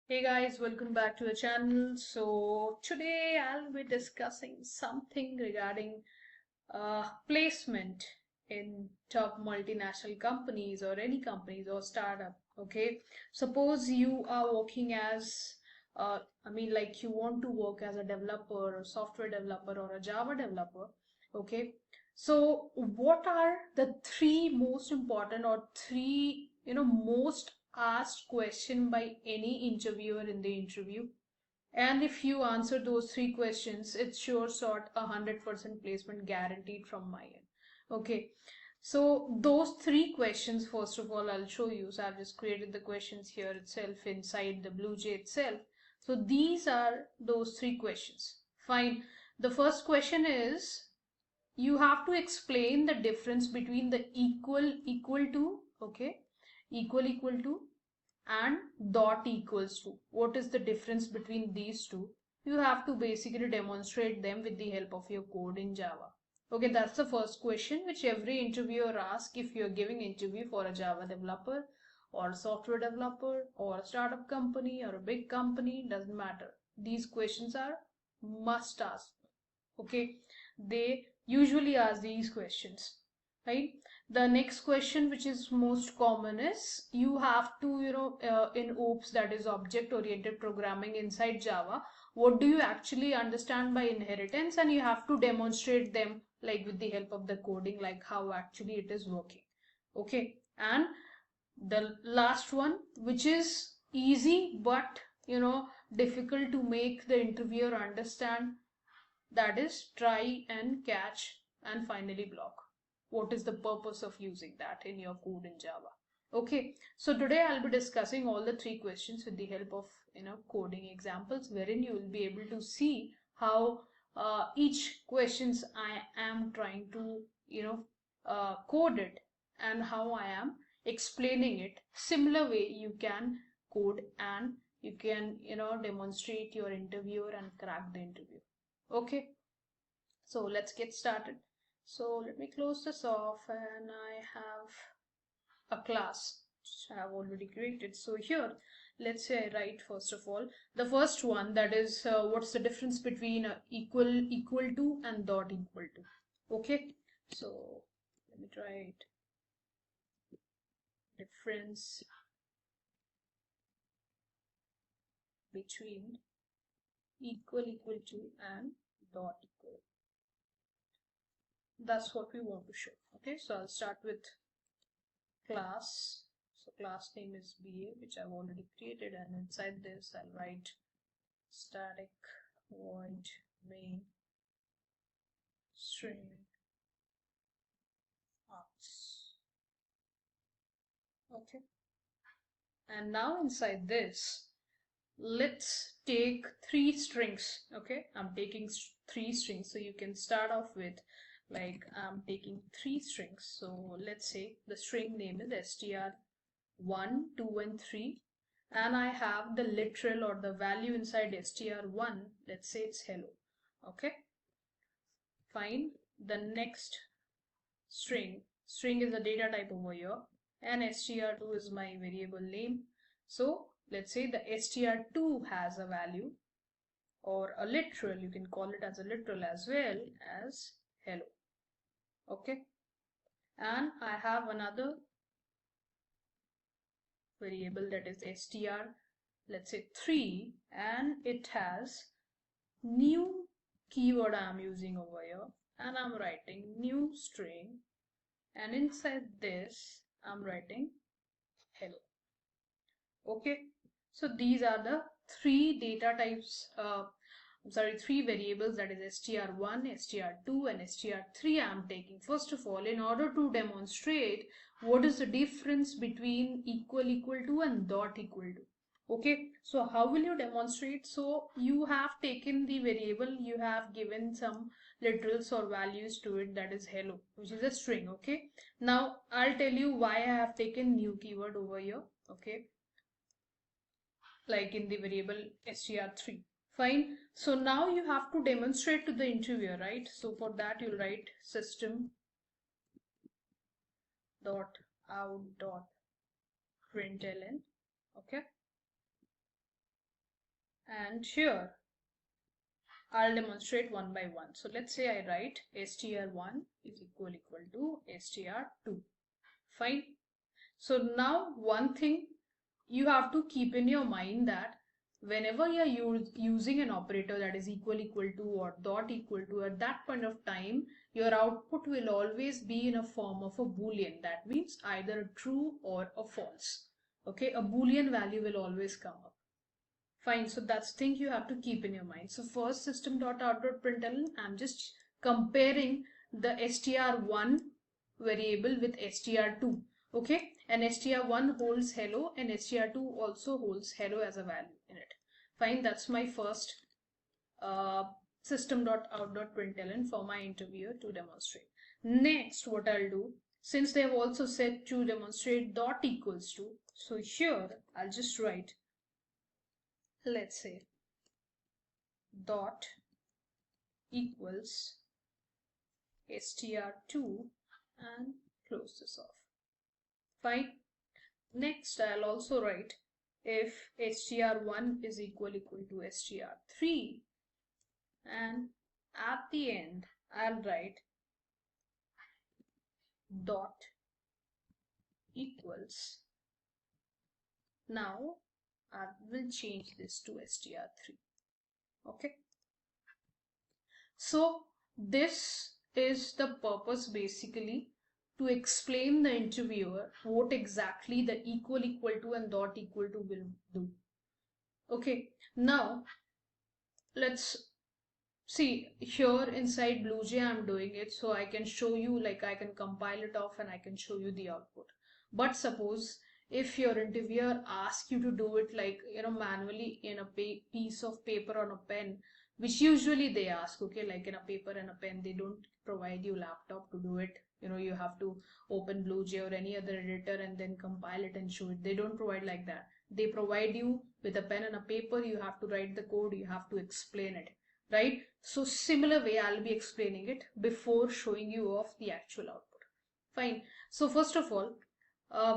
Hey guys, welcome back to the channel. So today I'll be discussing something regarding placement in top multinational companies or any companies or startup. Okay, suppose you are working as like you want to work as a developer or software developer or a Java developer. Okay, so what are the three most important or three most asked question by any interviewer in the interview? And if you answer those three questions, it's sure sort 100% placement guaranteed from my end. Okay, so those three questions, first of all, I'll show you. So I've just created the questions here itself inside the BlueJ itself. So these are those three questions. Fine. The first question is you have to explain the difference between the equal to, okay, equal to and dot equals to. What is the difference between these two? You have to basically demonstrate them with the help of your code in Java. Okay, that's the first question which every interviewer asks if you're giving interview for a Java developer or a software developer or a startup company or a big company, doesn't matter. These questions are must ask. Okay, they usually ask these questions, right? The next question which is most common is you have to in OOPS, that is object oriented programming inside Java, what do you actually understand by inheritance, and you have to demonstrate them like with the help of the coding, like how actually it is working. Okay, and the last one which is easy but difficult to make the interviewer understand, that is try and catch and finally block. What is the purpose of using that in your code in Java? Okay, so today I'll be discussing all the three questions with the help of coding examples, wherein you will be able to see how each questions I am trying to code it, and how I am explaining it. Similar way you can code, and you can demonstrate your interviewer and crack the interview. Okay, so let's get started. So let me close this off, and I have a class which I have already created. So here, let's say I write first of all the first one, that is what's the difference between equal to and dot equal to. Okay, so let me try it. Difference between equal to and dot equal. That's what we want to show. Okay, so I'll start with class. So class name is BA, which I've already created, and inside this I'll write static void main string args. Okay, and now inside this, let's take three strings. Okay, I'm taking three strings, so you can start off with like I'm taking three strings. So let's say the string name is str1, 2 and 3, and I have the literal or the value inside str1, let's say it's hello. Okay, fine. The next string is the data type over here, and str2 is my variable name. So let's say the str2 has a value, or a literal, you can call it as a literal as well, as hello. Okay, and I have another variable, that is str, let's say 3, and it has new keyword I'm using over here, and I'm writing new string, and inside this I'm writing hello. Okay, so these are the three data types, three variables, that is str1, str2 and str3 I'm taking. First of all, in order to demonstrate what is the difference between equal to and dot equal to. Okay, so how will you demonstrate? So you have taken the variable, you have given some literals or values to it, that is hello, which is a string. Okay, now I'll tell you why I have taken new keyword over here. Okay, like in the variable str3. Fine. So now you have to demonstrate to the interviewer, right? So for that you'll write system dot out dot println. Okay, And here I'll demonstrate one by one. So let's say I write str1 is equal to str2. Fine. So now one thing you have to keep in your mind that whenever you are using an operator that is equal to or dot equal to, at that point of time your output will always be in a form of a boolean. That means either a true or a false. Okay, a boolean value will always come up. Fine, so that's thing you have to keep in your mind. So first system.out.println, I'm just comparing the str1 variable with str2. Okay, and str1 holds hello and str2 also holds hello as a value in it. Fine, that's my first system.out.println for my interviewer to demonstrate. Next, what I'll do, since they have also said to demonstrate dot equals to, so here I'll just write, let's say dot equals str2 and close this off. Fine. Next, I'll also write if str1 is equal to str3, and at the end I'll write dot equals. Now I will change this to str3. Okay, so this is the purpose basically, to explain the interviewer what exactly the equal to and dot equal to will do. Okay, now let's see here inside BlueJ I'm doing it so I can show you, like I can compile it off and I can show you the output. But suppose if your interviewer asks you to do it like, manually in a piece of paper on a pen, which usually they ask, okay, like in a paper and a pen, they don't provide you laptop to do it. You have to open BlueJ or any other editor and then compile it and show it. They don't provide like that. They provide you with a pen and a paper. You have to write the code, you have to explain it, right? So similar way I'll be explaining it before showing you off the actual output. Fine. So first of all,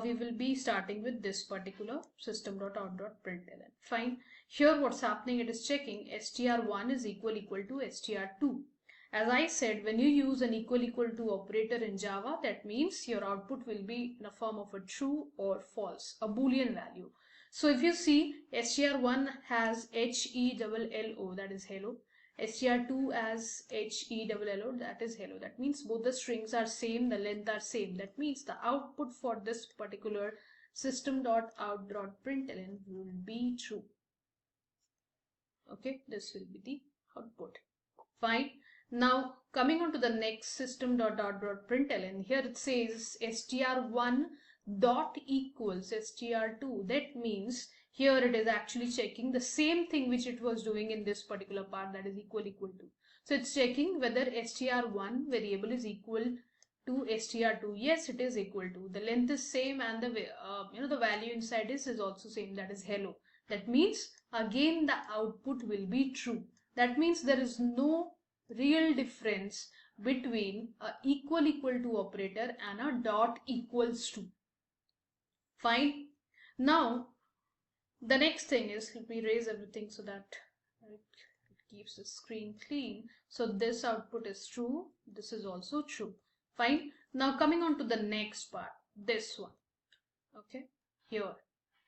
we will be starting with this particular system.out.println. Fine. Here what's happening, it is checking str1 is equal to str2. As I said, when you use an equal to operator in Java, that means your output will be in a form of a true or false, a boolean value. So if you see, str1 has HELLO, that is hello. str2 as HELLO, that is hello. That means both the strings are same, the length are same. That means the output for this particular system.out.println will be true. Okay, this will be the output. Fine. Now coming on to the next system.out.println, here it says str1 dot equals str2. That means here it is actually checking the same thing which it was doing in this particular part, that is equal to. So it's checking whether str1 variable is equal to str2. Yes, it is equal to. The length is same and the the value inside is also same, that is hello. That means again the output will be true. That means there is no real difference between a equal to operator and a dot equals to. Fine. Now the next thing is, let me raise everything so that it keeps the screen clean. So this output is true, this is also true. Fine. Now coming on to the next part, this one. Okay, here,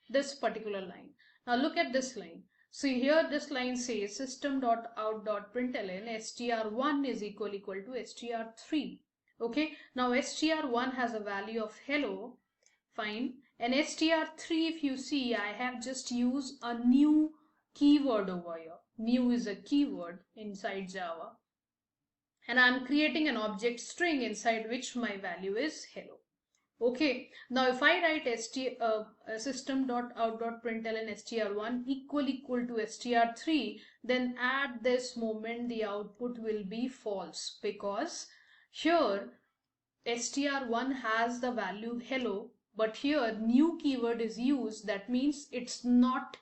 this particular line. Now look at this line. See here, this line says system.out.println str1 is equal to str3. Okay, now str1 has a value of hello. Fine. And str3, if you see, I have just used a new keyword over here. New is a keyword inside Java. And I'm creating an object string inside which my value is hello. Okay, now if I write system.out.println str1 equal to str3, then at this moment the output will be false, because here str1 has the value hello, but here new keyword is used. That means it's not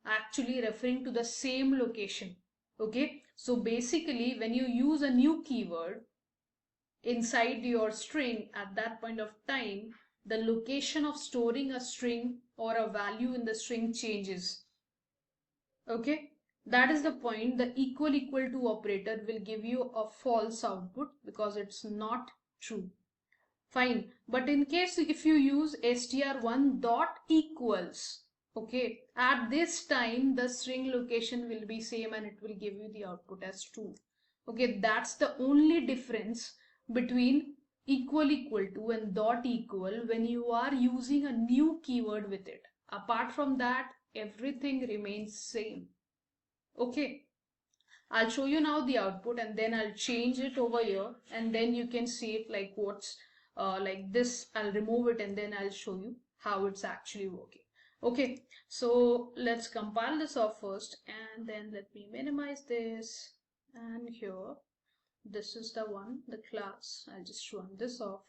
actually referring to the same location. Okay, so basically when you use a new keyword inside your string, at that point of time the location of storing a string or a value in the string changes. Okay, That is the point. The equal to operator will give you a false output because it's not true. Fine. But in case if you use str1 dot equals, okay, at this time the string location will be same and it will give you the output as true. Okay, that's the only difference between equal to and dot equal when you are using a new keyword with it. Apart from that, everything remains same. Okay. I'll show you now the output and then I'll change it over here and then you can see it like what's like this. I'll remove it and then I'll show you how it's actually working. Okay, so let's compile this off first and then let me minimize this, and here this is the one, the class. I'll just run this off.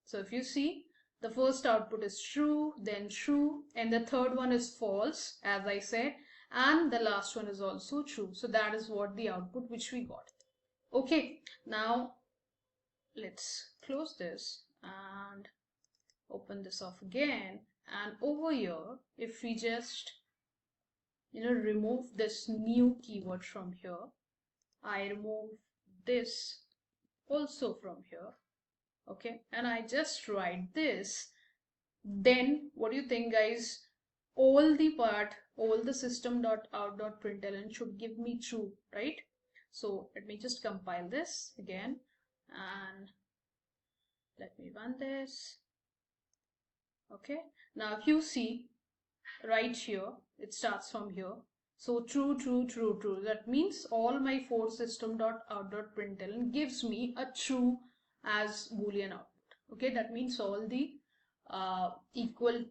So if you see, the first output is true, then true, and the third one is false, as I said, and the last one is also true. So that is what the output which we got. Okay, now let's close this and open this off again. And over here, if we just remove this new keyword from here, I remove this also from here. Okay, and I just write this, then what do you think, guys? All the system.out.println should give me true, right? So let me just compile this again and let me run this. Okay, now if you see right here, it starts from here. So true, true, true, true. That means all my four system.out.println gives me a true as Boolean output. Okay, that means all the equal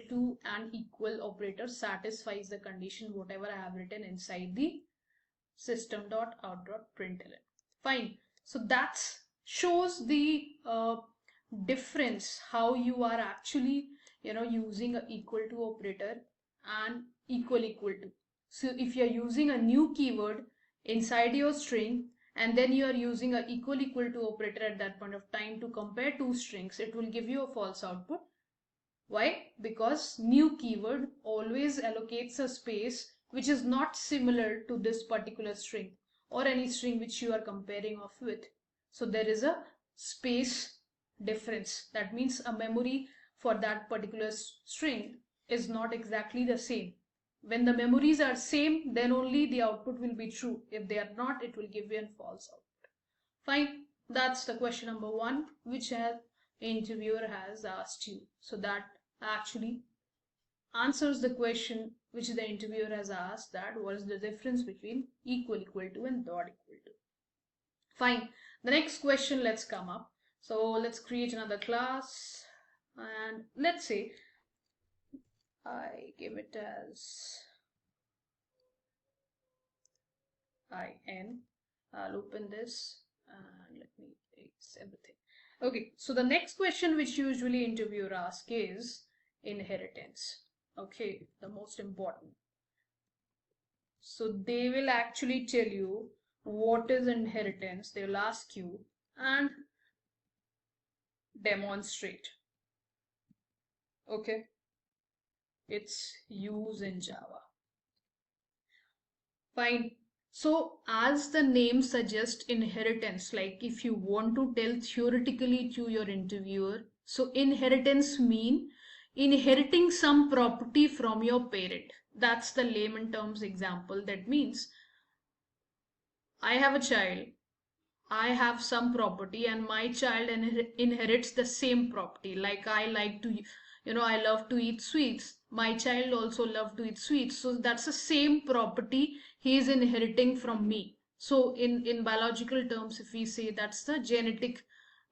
to and equal operator satisfies the condition whatever I have written inside the system.out.println. Fine. So that shows the difference how you are actually using a equal to operator and equal to. So if you're using a new keyword inside your string and then you are using a equal to operator at that point of time to compare two strings, it will give you a false output. Why? Because new keyword always allocates a space which is not similar to this particular string or any string which you are comparing off with. So there is a space difference. That means a memory for that particular string is not exactly the same. When the memories are same, then only the output will be true. If they are not, it will give you a false output. Fine. That's the question number 1, which interviewer has asked you. So that actually answers the question which the interviewer has asked, that what is the difference between equal to and dot equal to. Fine. The next question, let's come up. So let's create another class and let's say I give it as IN. I'll open this and let me erase everything. Okay, so the next question which usually interviewer ask is inheritance. Okay, the most important. So they will actually tell you what is inheritance. They will ask you and demonstrate. Okay, it's used in Java. Fine. So as the name suggests, inheritance, like if you want to tell theoretically to your interviewer, so inheritance mean inheriting some property from your parent. That's the layman terms example. That means I have a child, I have some property and my child inherits the same property. Like I like to, I love to eat sweets. My child also love to eat sweets. So that's the same property he is inheriting from me. So in biological terms, if we say that's the genetic,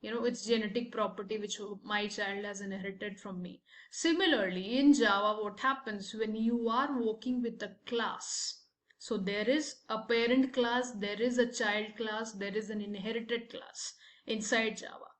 it's genetic property which my child has inherited from me. Similarly, in Java, what happens when you are working with a class? So there is a parent class, there is a child class, there is an inherited class inside Java.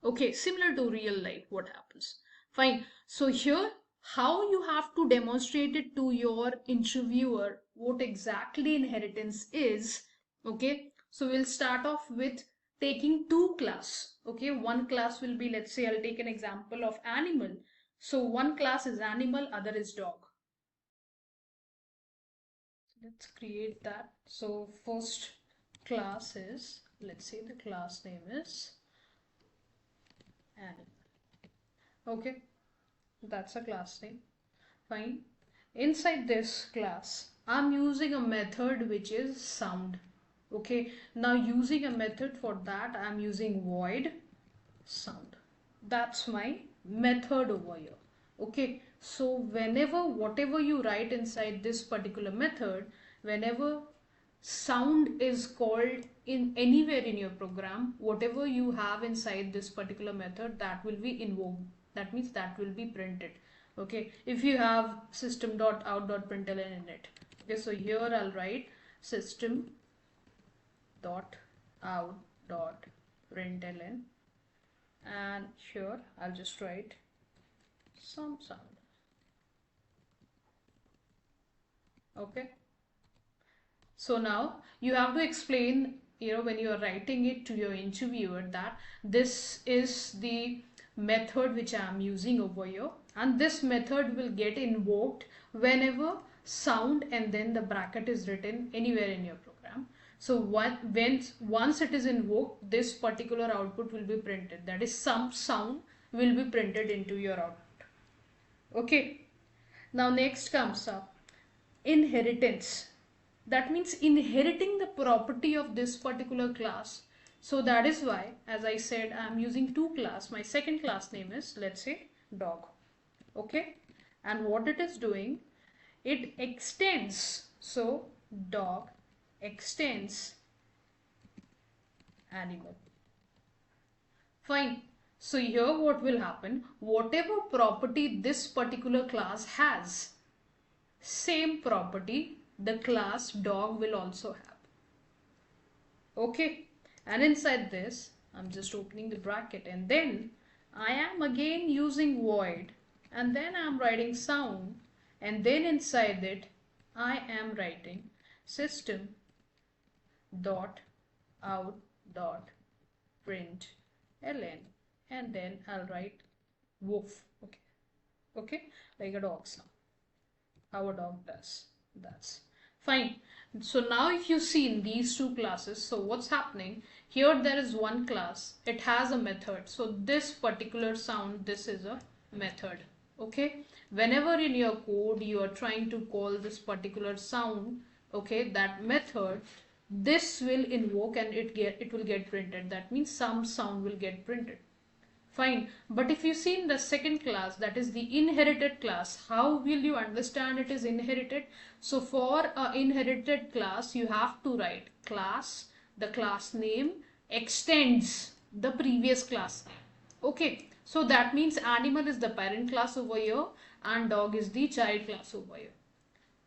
Okay, similar to real life, what happens? Fine. So here, how you have to demonstrate it to your interviewer, what exactly inheritance is. Okay, so we'll start off with taking two class. Okay, one class will be, let's say I'll take an example of animal. So one class is animal, other is dog. let's create that. So first class is, let's say the class name is animal. Okay, that's a class name. Fine. Inside this class, I'm using a method which is sound. Okay, now using a method for that, I'm using void sound. That's my method over here. Okay, so whenever whatever you write inside this particular method, whenever sound is called in anywhere in your program, whatever you have inside this particular method, that will be invoked. That means that will be printed. Okay, if you have system.out.println in it. Okay, so here I'll write system.out.println, and here I'll just write some sound. Okay, so now you have to explain, when you are writing it to your interviewer, that this is the method which I am using over here, and this method will get invoked whenever sound and then the bracket is written anywhere in your program. So once it is invoked, this particular output will be printed. That is, some sound will be printed into your output. Okay. Now next comes up inheritance. That means inheriting the property of this particular class. So that is why, as I said, I am using two class. My second class name is, let's say, dog. Okay. And what it is doing, it extends. So dog extends animal. Fine. So here what will happen, whatever property this particular class has, same property the class dog will also have. Okay, and inside this I'm just opening the bracket, and then I am again using void, and then I'm writing sound, and then inside it I am writing system dot out dot print ln, and then I'll write woof. Okay, like a dog sound, how a dog does. That's fine. So now if you see in these two classes, so what's happening here, there is one class, it has a method. So this particular sound, this is a method. Okay, whenever in your code you are trying to call this particular sound, okay, that method, this will invoke and it will get printed. That means some sound will get printed. Fine. But if you see in the second class, that is the inherited class, how will you understand it is inherited? So for a inherited class, you have to write class, the class name extends the previous class name. Okay. So that means animal is the parent class over here and dog is the child class over here.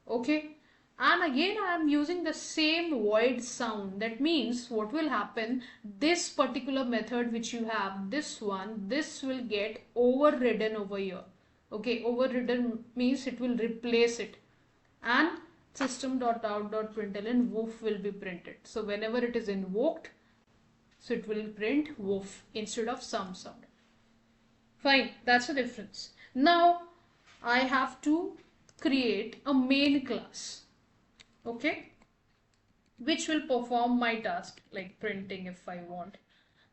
Okay. And again I am using the same void sound. That means what will happen, this particular method which you have, this one, this will get overridden over here. Okay, overridden means it will replace it, and system.out.println woof will be printed. So whenever it is invoked, so it will print woof instead of some sound. Fine, that's the difference. Now I have to create a main class. Okay, which will perform my task like printing if I want.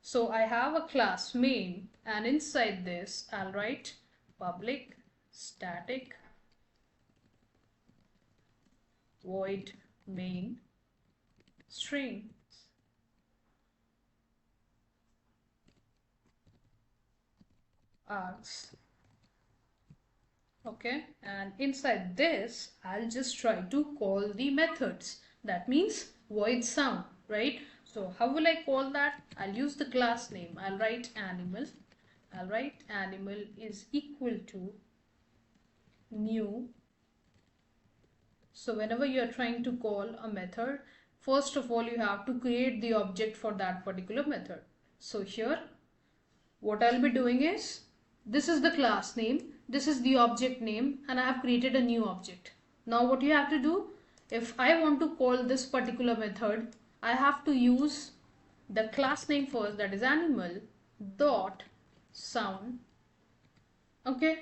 So I have a class main, and inside this I'll write public static void main string. Args. Okay, and inside this I'll just try to call the methods. That means void sound, right? So how will I call that? I'll use the class name. I'll write animal. I'll write animal is equal to new. So whenever you are trying to call a method, first of all you have to create the object for that particular method. So here what I'll be doing is, this is the class name, this is the object name, and I have created a new object. Now what you have to do, if I want to call this particular method, I have to use the class name first, that is animal dot sound. Okay,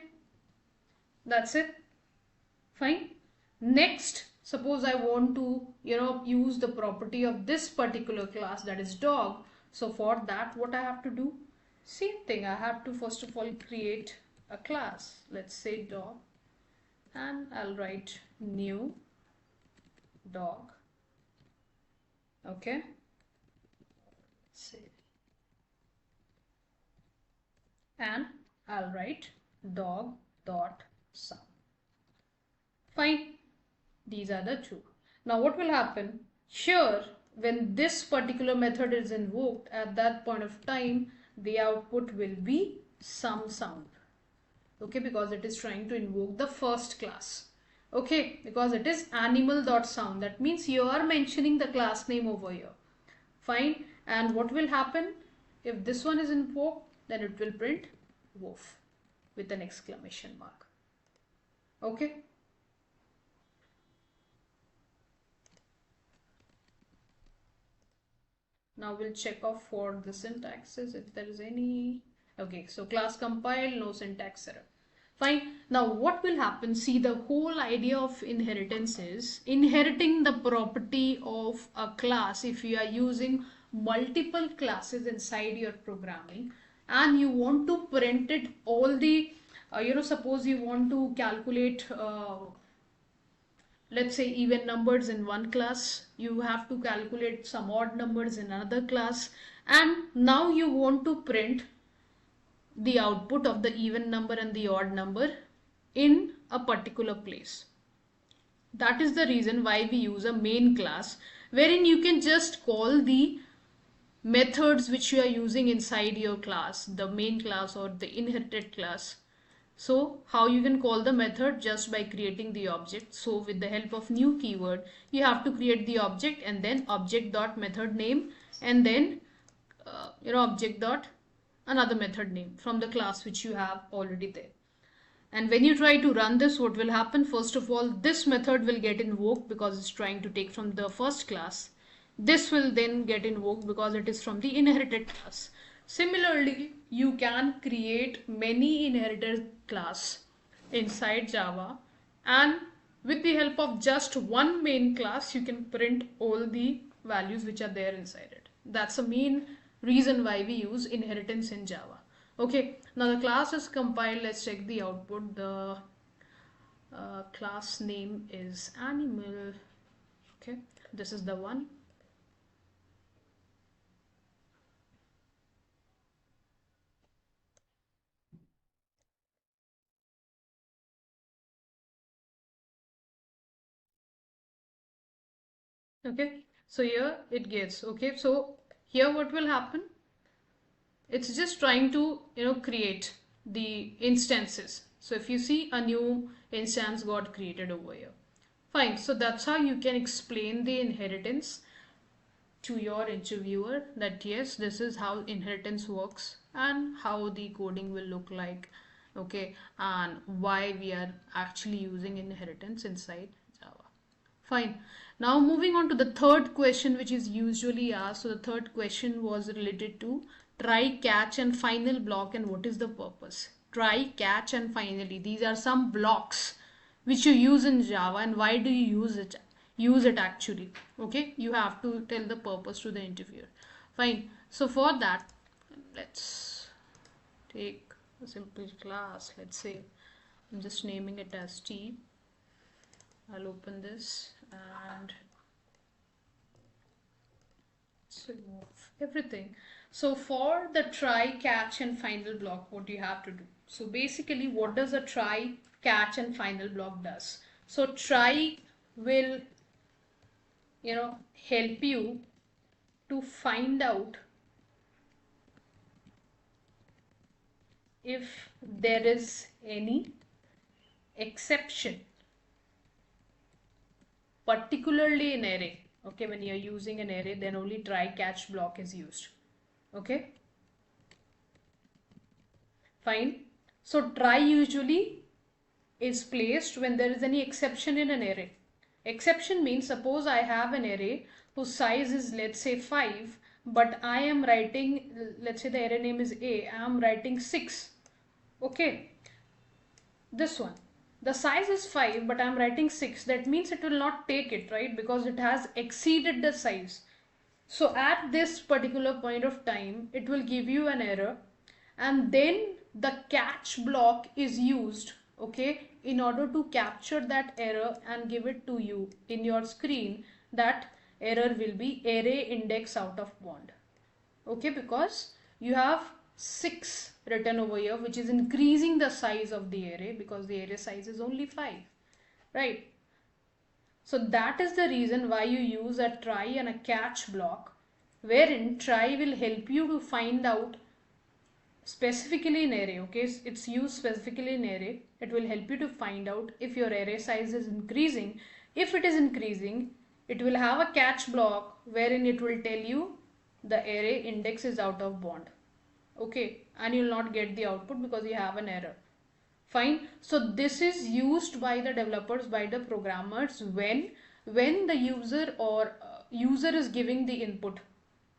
that's it. Fine. Next, suppose I want to, use the property of this particular class, that is dog. So for that, what I have to do? Same thing. I have to first of all create a class. Let's say dog, and I'll write new dog. Okay. Save. And I'll write dog dot sum. Fine. These are the two. Now what will happen? Here, when this particular method is invoked, at that point of time, the output will be some sound. Okay, because it is trying to invoke the first class. Okay, because it is animal.sound. That means you are mentioning the class name over here. Fine. And what will happen? If this one is invoked, then it will print wolf with an exclamation mark. Okay. Now we'll check off for the syntaxes if there is any. Okay, so class compile, no syntax error. Fine. Now what will happen? See, the whole idea of inheritance is inheriting the property of a class. If you are using multiple classes inside your programming and you want to print it all the, suppose you want to calculate let's say even numbers in one class, you have to calculate some odd numbers in another class, and now you want to print the output of the even number and the odd number in a particular place. That is the reason why we use a main class, wherein you can just call the methods which you are using inside your class, the main class or the inherited class. So how you can call the method? Just by creating the object. So with the help of new keyword, you have to create the object and then object dot method name, and then object dot another method name from the class which you have already there. And when you try to run this, what will happen? First of all, this method will get invoked because it's trying to take from the first class. This will then get invoked because it is from the inherited class. Similarly, you can create many inherited class inside Java, and with the help of just one main class, you can print all the values which are there inside it. That's the main reason why we use inheritance in Java. Okay, now the class is compiled. Let's check the output. The class name is animal. Okay, this is the one. Okay, so here it gets. Okay, so here what will happen? It's just trying to create the instances. So if you see, a new instance got created over here. Fine. So that's how you can explain the inheritance to your interviewer, that yes, this is how inheritance works and how the coding will look like. Okay, and why we are actually using inheritance inside Java. Fine. Now moving on to the third question, which is usually asked. So the third question was related to try, catch, and final block, and what is the purpose? Try, catch, and finally. These are some blocks which you use in Java, and why do you use it? Use it actually. Okay, you have to tell the purpose to the interviewer. Fine. So for that, let's take a simple class. Let's say I'm just naming it as T. I'll open this and remove everything. So for the try, catch, and final block, what do you have to do? So basically, what does a try, catch, and final block does? So try will help you to find out if there is any exception, particularly in array. Okay, when you're using an array, then only try catch block is used. Okay, fine. So try usually is placed when there is any exception in an array. Exception means, suppose I have an array whose size is, let's say, 5, but I am writing, let's say the array name is A, I am writing 6. Okay, this one. The size is 5, but I'm writing 6. That means it will not take it, right? Because it has exceeded the size. So at this particular point of time, it will give you an error, and then the catch block is used, okay, in order to capture that error and give it to you in your screen. That error will be array index out of bound, okay, because you have 6 written over here, which is increasing the size of the array because the array size is only 5, right? So that is the reason why you use a try and a catch block, wherein try will help you to find out specifically in array, okay, it's used specifically in array. It will help you to find out if your array size is increasing. If it is increasing, it will have a catch block wherein it will tell you the array index is out of bound, okay, and you will not get the output because you have an error. Fine. So this is used by the developers, by the programmers, when the user or user is giving the input.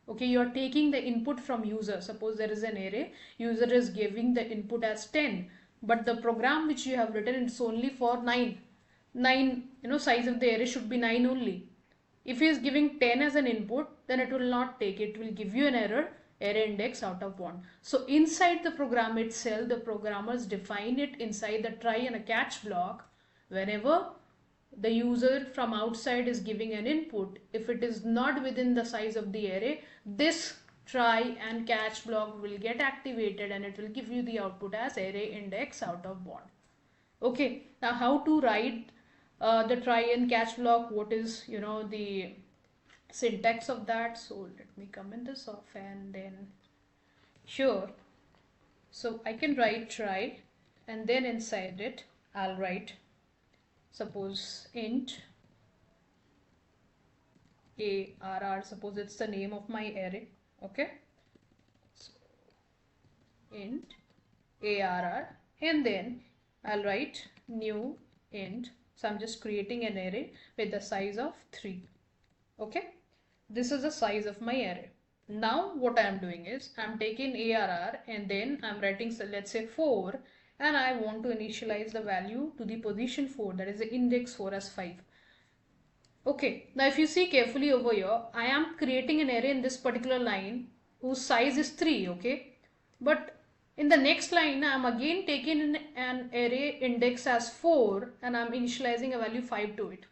Okay, you are taking the input from user. Suppose there is an array, user is giving the input as 10, but the program which you have written, it's only for 9. 9, size of the array should be 9 only. If he is giving 10 as an input, then it will not take, it will give you an error, array index out of bound. So inside the program itself, the programmers define it inside the try and a catch block. Whenever the user from outside is giving an input, if it is not within the size of the array, this try and catch block will get activated and it will give you the output as array index out of bound. Okay, now how to write the try and catch block? What is the syntax of that? So let me comment this off, and then sure, so I can write try, and then inside it I'll write, suppose int arr, suppose it's the name of my array, okay, so int arr, and then I'll write new int. So I'm just creating an array with the size of 3, okay. This is the size of my array. Now what I am doing is I'm taking arr and then I'm writing, so let's say 4, and I want to initialize the value to the position 4, that is the index 4 as 5. Okay, now if you see carefully over here, I am creating an array in this particular line whose size is 3, okay, but in the next line I am again taking an array index as 4 and I am initializing a value 5 to it.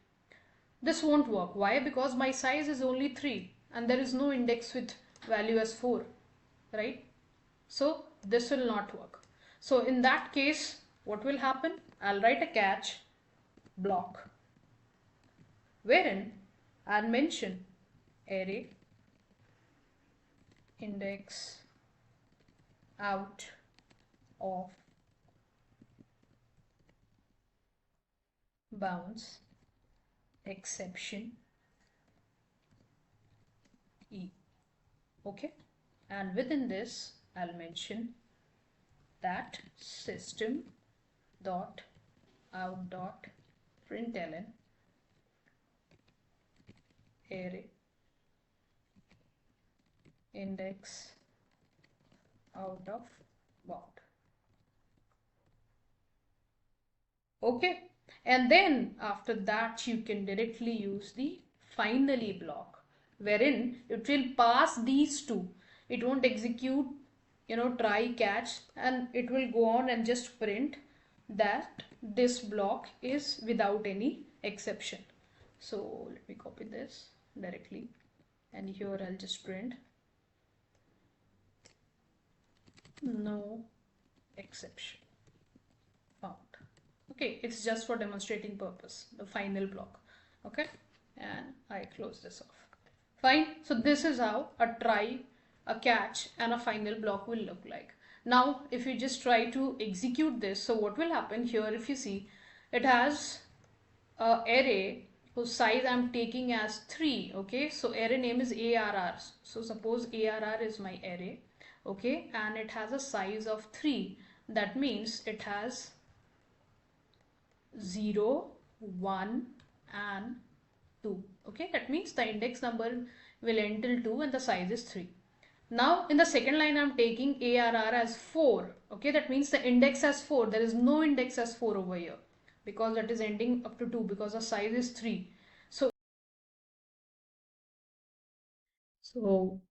This won't work. Why? Because my size is only 3 and there is no index with value as 4, right? So this will not work. So in that case, what will happen? I'll write a catch block wherein I'll mention array index out of bounds exception E, okay, and within this I'll mention that system dot out dot println array index out of bound, okay. And then after that you can directly use the finally block wherein it will pass these two. It won't execute try catch, and it will go on and just print that this block is without any exception. So let me copy this directly, and here I'll just print no exception found. Okay, it's just for demonstrating purpose, the final block, okay, and I close this off. Fine. So this is how a try, a catch, and a final block will look like. Now if you just try to execute this, so what will happen here, if you see, it has a array whose size I'm taking as 3, okay, so array name is arr. So suppose arr is my array, okay, and it has a size of 3. That means it has 0, 1 and 2, okay. That means the index number will end till 2 and the size is 3. Now in the second line I'm taking arr as 4, okay. That means the index as 4, there is no index as 4 over here. because that is ending up to 2 because the size is 3. So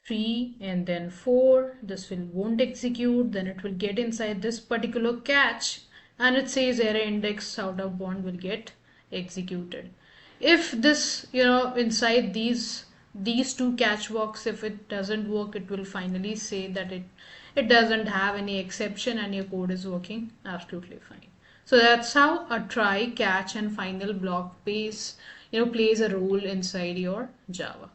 3 and then 4, this will won't execute, then it will get inside this particular catch and it says error index out of bound will get executed. If this, inside these two catch box, if it doesn't work, it will finally say that it doesn't have any exception and your code is working absolutely fine. So that's how a try, catch and final block plays a role inside your Java.